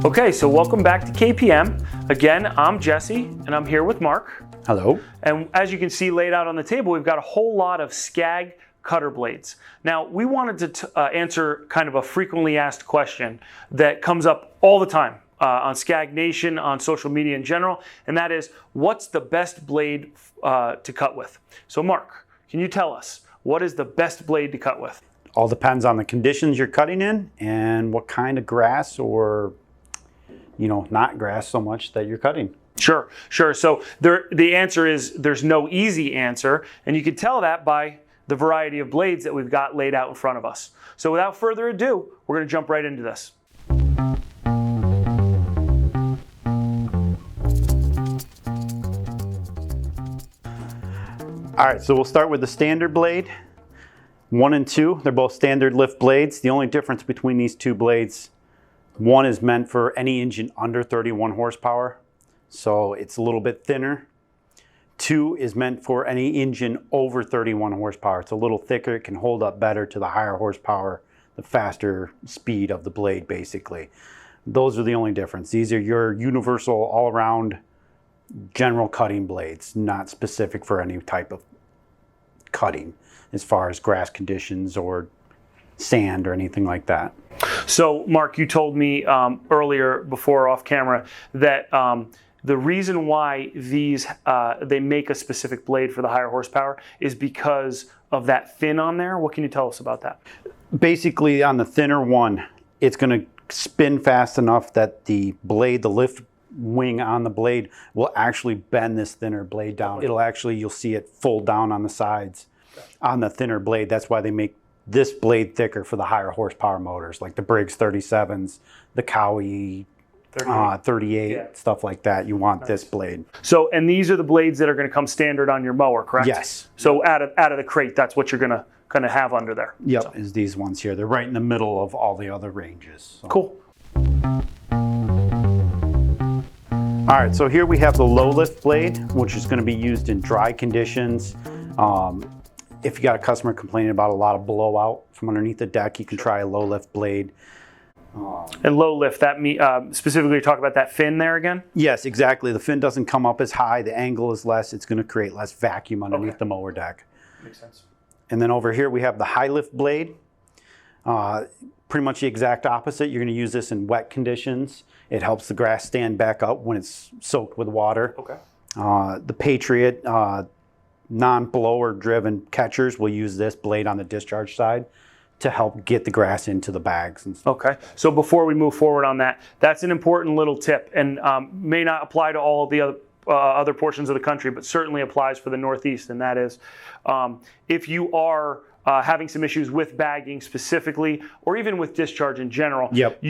Okay, so welcome back to KPM. Again, I'm Jesse, and I'm here with Mark. Hello. And as you can see laid out on the table, we've got a whole lot of Scag cutter blades. Now, we wanted to answer kind of a frequently asked question that comes up all the time on Scag Nation, on social media in general, and that is, what's the best blade to cut with? So Mark, can you tell us, what is the best blade to cut with? All depends on the conditions you're cutting in and what kind of grass or, not grass so much that you're cutting. Sure. So the answer is there's no easy answer, and you can tell that by the variety of blades that we've got laid out in front of us. So without further ado, we're going to jump right into this. All right, so we'll start with the standard blade. 1 and 2, they're both standard lift blades. The only difference between these two blades, one is meant for any engine under 31 horsepower, so it's a little bit thinner. 2 is meant for any engine over 31 horsepower. It's a little thicker, it can hold up better to the higher horsepower, the faster speed of the blade basically. Those are the only difference. These are your universal all-around general cutting blades, not specific for any type of cutting as far as grass conditions or sand or anything like that. So Mark, you told me earlier before off camera that the reason why these they make a specific blade for the higher horsepower is because of that fin on there. What can you tell us about that? Basically, on the thinner one, it's going to spin fast enough that the blade, the lift wing on the blade, will actually bend this thinner blade down. It'll actually, you'll see it fold down on the sides on the thinner blade. That's why they make this blade thicker for the higher horsepower motors, like the Briggs 37s, the Cowie 38, yeah, stuff like that. You want this blade. So, and these are the blades that are going to come standard on your mower, correct? Yes. So out of the crate, that's what you're going to kind of have under there. Yep, so. Is these ones here. They're right in the middle of all the other ranges. So. Cool. All right, so here we have the low lift blade, which is going to be used in dry conditions. If you got a customer complaining about a lot of blowout from underneath the deck, you can try a low lift blade. And low lift, that specifically talk about that fin there again? Yes, exactly. The fin doesn't come up as high, the angle is less, it's going to create less vacuum underneath the mower deck. Makes sense. And then over here we have the high lift blade. Pretty much the exact opposite. You're going to use this in wet conditions. It helps the grass stand back up when it's soaked with water. Okay. The Patriot non-blower driven catchers will use this blade on the discharge side to help get the grass into the bags and stuff. Okay, so before we move forward on that, that's an important little tip, and may not apply to all the other portions of the country, but certainly applies for the Northeast, and that is if you are having some issues with bagging specifically, or even with discharge in general, yep,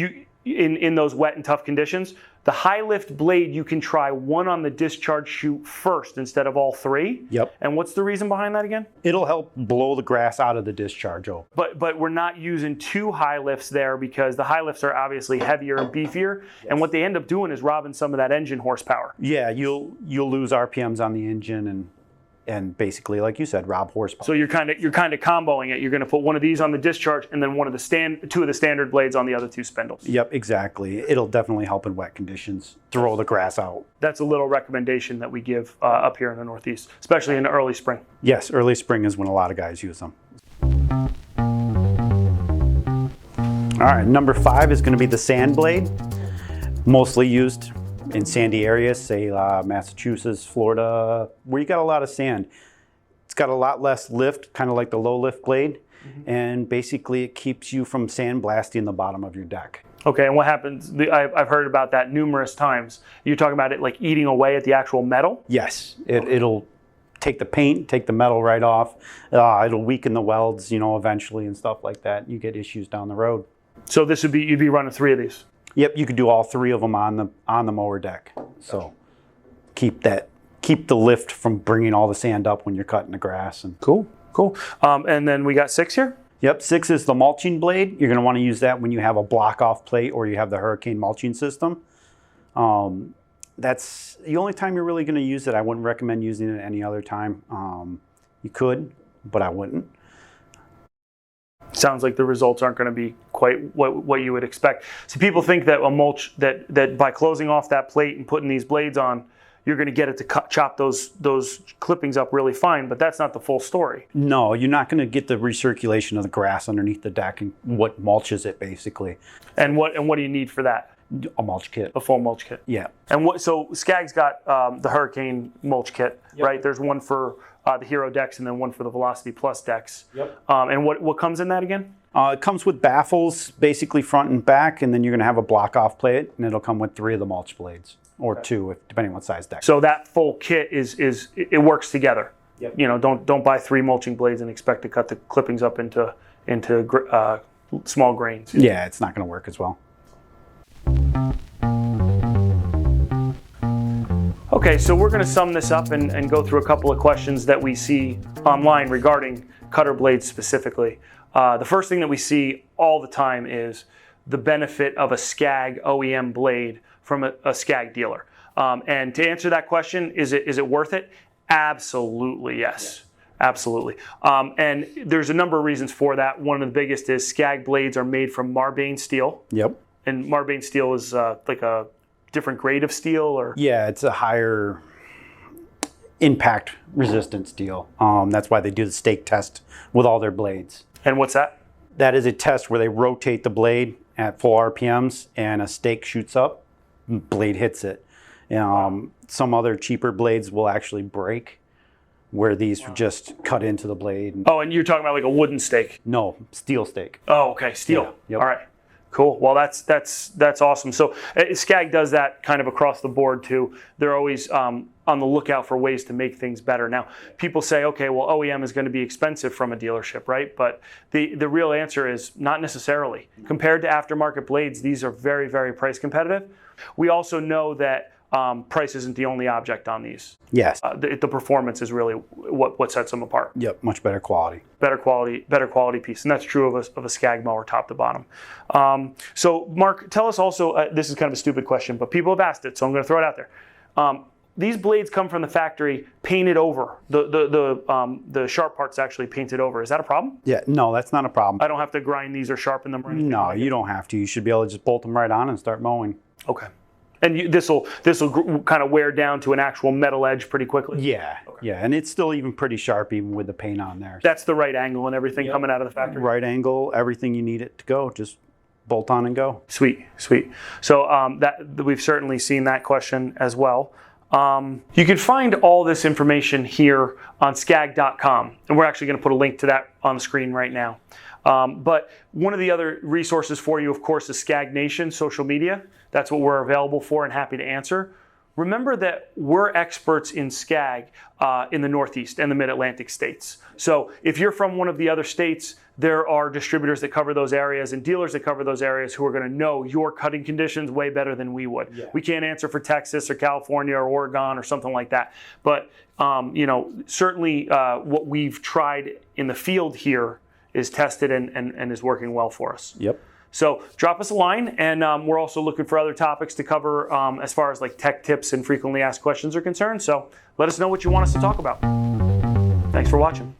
in those wet and tough conditions, the high lift blade, you can try one on the discharge chute first instead of all three. Yep. And what's the reason behind that again? It'll help blow the grass out of the discharge open. But we're not using two high lifts there because the high lifts are obviously heavier and beefier, yes, and what they end up doing is robbing some of that engine horsepower. Yeah, you'll lose RPMs on the engine and basically, like you said, rob horsepower. So you're kind of comboing it. You're going to put one of these on the discharge and then two of the standard blades on the other two spindles. Yep, exactly. It'll definitely help in wet conditions, throw the grass out. That's a little recommendation that we give up here in the Northeast, especially in the early spring. Yes, early spring is when a lot of guys use them. All right, number 5 is going to be the sand blade, mostly used in sandy areas, say Massachusetts, Florida, where you got a lot of sand. It's got a lot less lift, kind of like the low lift blade, and basically it keeps you from sandblasting the bottom of your deck. Okay, and what happens, I've heard about that numerous times. You're talking about it like eating away at the actual metal? Yes, it'll take the paint, take the metal right off. It'll weaken the welds, eventually and stuff like that. You get issues down the road. So this would be, you'd be running 3 of these? Yep, you could do all 3 of them on the mower deck. So keep the lift from bringing all the sand up when you're cutting the grass. And Cool. And then we got 6 here? Yep, 6 is the mulching blade. You're going to want to use that when you have a block off plate or you have the hurricane mulching system. That's the only time you're really going to use it. I wouldn't recommend using it any other time. You could, but I wouldn't. Sounds like the results aren't going to be quite what you would expect. So people think that a mulch that by closing off that plate and putting these blades on, you're going to get it to chop those clippings up really fine, but that's not the full story. No, you're not going to get the recirculation of the grass underneath the deck and what mulches it basically. And what do you need for that? A mulch kit. A full mulch kit. Yeah. And so Scag's got the Hurricane mulch kit, right? There's one for the Hero decks and then one for the Velocity Plus decks. Yep. And what comes in that again? It comes with baffles, basically front and back, and then you're going to have a block off plate, and it'll come with 3 of the mulch blades, or 2, depending on what size deck. So that full kit it works together. Yep. You know, don't buy 3 mulching blades and expect to cut the clippings up into small grains. Yeah, it's not going to work as well. Okay, so we're going to sum this up and go through a couple of questions that we see online regarding cutter blades specifically. The first thing that we see all the time is the benefit of a Scag OEM blade from a Scag dealer. And to answer that question, is it worth it? Absolutely, yes. Absolutely. And there's a number of reasons for that. One of the biggest is Scag blades are made from Marbane steel. Yep. And Marbane steel is like a different grade of steel, or? Yeah, it's a higher impact resistant steel. That's why they do the stake test with all their blades. And what's that? That is a test where they rotate the blade at full RPMs and a stake shoots up, blade hits it. Some other cheaper blades will actually break, where these just cut into the blade. Oh, and you're talking about like a wooden stake? No, steel stake. Oh, okay, steel. Yeah, yep. All right. Cool. Well, that's awesome. So Scag does that kind of across the board too. They're always on the lookout for ways to make things better. Now, people say, okay, well, OEM is going to be expensive from a dealership, right? But the real answer is not necessarily. Compared to aftermarket blades, these are very, very price competitive. We also know that price isn't the only object on these. Yes. The performance is really what sets them apart. Yep, much better quality. Better quality piece, and that's true of a Scag mower top to bottom. So, Mark, tell us also. This is kind of a stupid question, but people have asked it, so I'm going to throw it out there. These blades come from the factory painted over. The sharp part's actually painted over. Is that a problem? Yeah, no, that's not a problem. I don't have to grind these or sharpen them or anything? No, you don't have to. You should be able to just bolt them right on and start mowing. Okay. And this will kind of wear down to an actual metal edge pretty quickly? Yeah, okay. Yeah, and it's still even pretty sharp even with the paint on there. That's the right angle and everything coming out of the factory? Right angle, everything you need it to go. Just bolt on and go. Sweet. So we've certainly seen that question as well. You can find all this information here on scag.com, and we're actually going to put a link to that on the screen right now. But one of the other resources for you, of course, is Scag Nation social media. That's what we're available for and happy to answer. Remember that we're experts in Scag in the Northeast and the Mid-Atlantic states. So if you're from one of the other states, there are distributors that cover those areas and dealers that cover those areas who are going to know your cutting conditions way better than we would. Yeah. We can't answer for Texas or California or Oregon or something like that. But certainly what we've tried in the field here is tested and is working well for us. Yep. So drop us a line, and we're also looking for other topics to cover as far as like tech tips and frequently asked questions are concerned. So let us know what you want us to talk about. Thanks for watching.